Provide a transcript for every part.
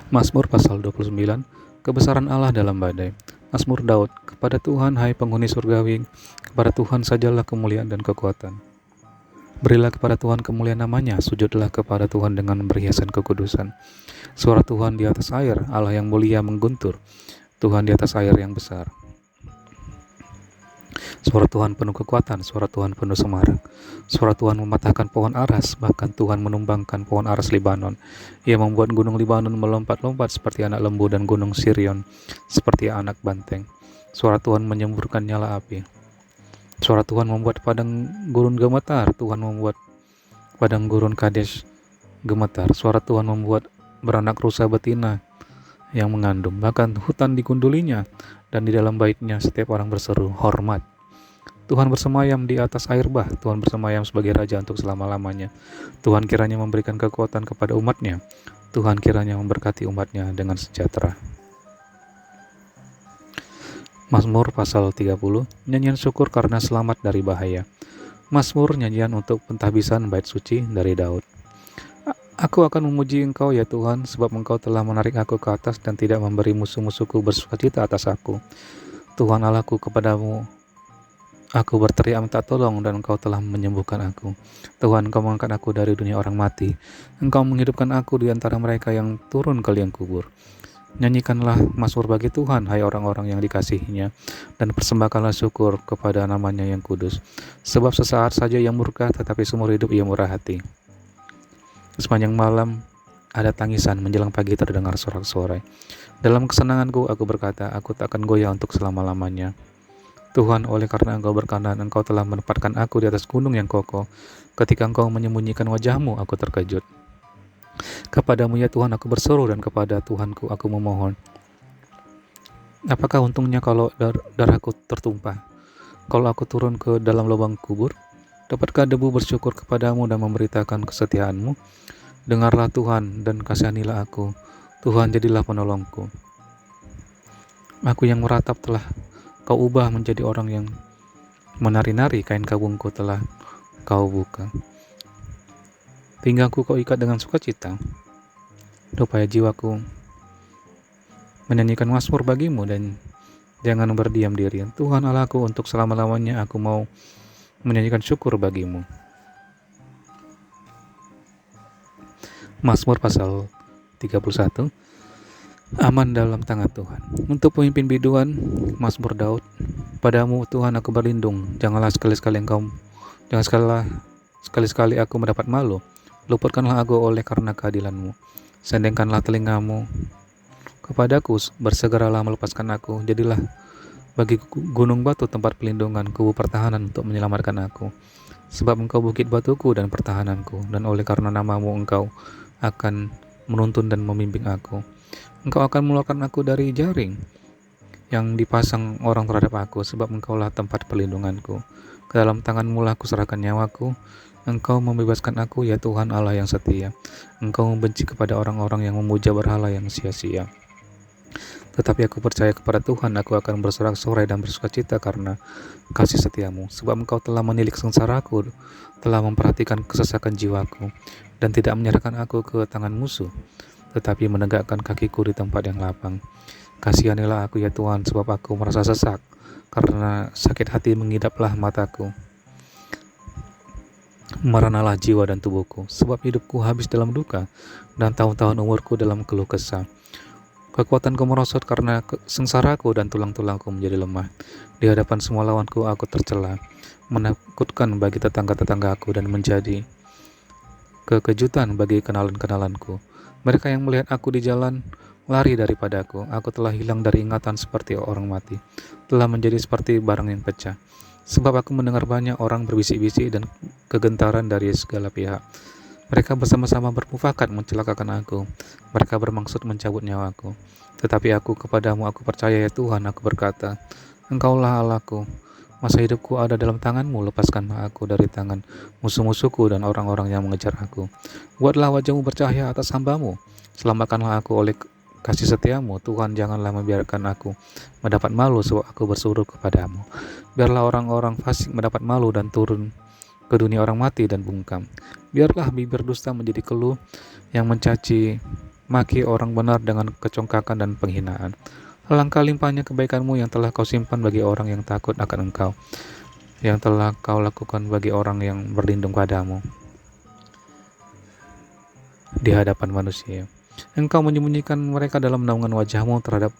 Mazmur pasal 29, kebesaran Allah dalam badai. Mazmur Daud, kepada Tuhan hai penghuni surgawi, kepada Tuhan sajalah kemuliaan dan kekuatan. Berilah kepada Tuhan kemuliaan namanya, sujudlah kepada Tuhan dengan berhiasan kekudusan. Suara Tuhan di atas air, Allah yang mulia mengguntur, Tuhan di atas air yang besar. Suara Tuhan penuh kekuatan, suara Tuhan penuh semarak. Suara Tuhan mematahkan pohon aras, bahkan Tuhan menumbangkan pohon aras Libanon. Ia membuat gunung Libanon melompat-lompat seperti anak lembu dan gunung Sirion seperti anak banteng. Suara Tuhan menyemburkan nyala api. Suara Tuhan membuat padang gurun gemetar, Tuhan membuat padang gurun Kadesh gemetar. Suara Tuhan membuat beranak rusa betina yang mengandung, bahkan hutan digundulinya, dan di dalam baitnya setiap orang berseru, hormat. Tuhan bersemayam di atas air bah, Tuhan bersemayam sebagai Raja untuk selama-lamanya. Tuhan kiranya memberikan kekuatan kepada umatnya, Tuhan kiranya memberkati umatnya dengan sejahtera. Mazmur pasal 30, nyanyian syukur karena selamat dari bahaya. Mazmur nyanyian untuk pentahbisan bait suci dari Daud. Aku akan memuji Engkau ya Tuhan, sebab Engkau telah menarik aku ke atas dan tidak memberi musuh-musuhku bersukacita atas aku. Tuhan Allahku, kepadamu aku berteriak minta tolong dan Engkau telah menyembuhkan aku. Tuhan, Engkau mengangkat aku dari dunia orang mati. Engkau menghidupkan aku di antara mereka yang turun ke liang kubur. Nyanyikanlah mazmur bagi Tuhan, hai orang-orang yang dikasihinya, dan persembahkanlah syukur kepada namanya yang kudus. Sebab sesaat saja ia murka, tetapi seumur hidup ia murah hati. Sepanjang malam ada tangisan, menjelang pagi terdengar sorak-sorai. Dalam kesenanganku aku berkata, aku tak akan goyah untuk selama-lamanya. Tuhan, oleh karena Engkau berkenan, Engkau telah menempatkan aku di atas gunung yang kokoh. Ketika Engkau menyembunyikan wajah-Mu, aku terkejut. Kepadamu ya Tuhan aku berseru, dan kepada Tuhanku aku memohon. Apakah untungnya kalau darahku tertumpah? Kalau aku turun ke dalam lubang kubur? Dapatkah debu bersyukur kepadamu dan memberitakan kesetiaan-Mu? Dengarlah Tuhan dan kasihanilah aku. Tuhan, jadilah penolongku. Aku yang meratap telah Kau ubah menjadi orang yang menari-nari, kain kabungku telah Kau buka. Pinggangku Kau ikat dengan sukacita, supaya jiwaku menyanyikan mazmur bagi-Mu dan jangan berdiam diri. Tuhan Allahku, untuk selama-lamanya aku mau menyanyikan syukur bagi-Mu. Mazmur pasal 31, aman dalam tangan Tuhan. Untuk pemimpin biduan, Mazmur Daud. Padamu Tuhan aku berlindung, jangan sekali-sekali aku mendapat malu. Luputkanlah aku oleh karena keadilan-Mu. Sendengkanlah telinga-Mu kepadaku, bersegeralah melepaskan aku. Jadilah bagi gunung batu tempat pelindungan, kubu pertahanan untuk menyelamatkan aku. Sebab Engkau bukit batuku dan pertahananku, dan oleh karena nama-Mu Engkau akan menuntun dan membimbing aku. Engkau akan mengeluarkan aku dari jaring yang dipasang orang terhadap aku, sebab Engkaulah tempat perlindunganku. Ke dalam tangan-Mu lah aku serahkan nyawaku. Engkau membebaskan aku, ya Tuhan Allah yang setia. Engkau membenci kepada orang-orang yang memuja berhala yang sia-sia. Tetapi aku percaya kepada Tuhan, aku akan bersorak-sorai dan bersukacita karena kasih setia-Mu. Sebab Engkau telah menilik sengsaraku, telah memperhatikan kesesakan jiwaku, dan tidak menyerahkan aku ke tangan musuh, tetapi menegakkan kakiku di tempat yang lapang. Kasihanilah aku ya Tuhan, sebab aku merasa sesak, karena sakit hati mengidaplah mataku. Meranalah jiwa dan tubuhku, sebab hidupku habis dalam duka, dan tahun-tahun umurku dalam keluh kesah. Kekuatanku merosot karena sengsaraku, dan tulang-tulangku menjadi lemah. Di hadapan semua lawanku aku tercela, menakutkan bagi tetangga-tetanggaku, dan menjadi kekejutan bagi kenalan-kenalanku. Mereka yang melihat aku di jalan lari daripadaku. Aku telah hilang dari ingatan seperti orang mati, telah menjadi seperti barang yang pecah. Sebab aku mendengar banyak orang berbisik-bisik dan kegentaran dari segala pihak. Mereka bersama-sama bermufakat mencelakakan aku. Mereka bermaksud mencabut nyawaku. Tetapi aku kepadamu aku percaya ya Tuhan, aku berkata, Engkaulah Allahku. Masa hidupku ada dalam tangan-Mu, lepaskanlah aku dari tangan musuh-musuhku dan orang-orang yang mengejar aku. Buatlah wajah-Mu bercahaya atas hamba-Mu. Selamatkanlah aku oleh kasih setia-Mu. Tuhan, janganlah membiarkan aku mendapat malu, sebab aku bersuruh kepadamu. Biarlah orang-orang fasik mendapat malu dan turun ke dunia orang mati dan bungkam. Biarlah bibir dusta menjadi keluh yang mencaci maki orang benar dengan kecongkakan dan penghinaan. Alangkah limpahnya kebaikanmu yang telah kau simpan bagi orang yang takut akan engkau, yang telah kau lakukan bagi orang yang berlindung padamu di hadapan manusia. Engkau menyembunyikan mereka dalam naungan wajahmu terhadap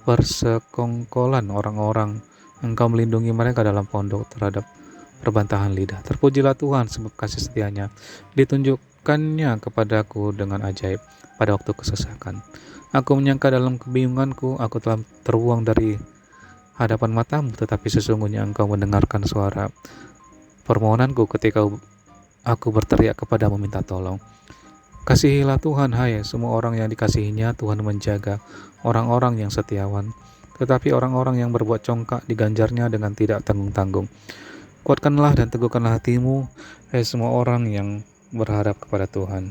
persekongkolan orang-orang. Engkau melindungi mereka dalam pondok terhadap perbantahan lidah. Terpujilah Tuhan sebab kasih setianya ditunjukkannya kepadaku dengan ajaib pada waktu kesesakan. Aku menyangka dalam kebingunganku, aku telah terbuang dari hadapan matamu, tetapi sesungguhnya engkau mendengarkan suara permohonanku ketika aku berteriak kepadamu minta tolong. Kasihilah Tuhan, hai semua orang yang dikasihinya. Tuhan menjaga orang-orang yang setiawan, tetapi orang-orang yang berbuat congkak diganjarnya dengan tidak tanggung-tanggung. Kuatkanlah dan teguhkanlah hatimu, hai semua orang yang berharap kepada Tuhan.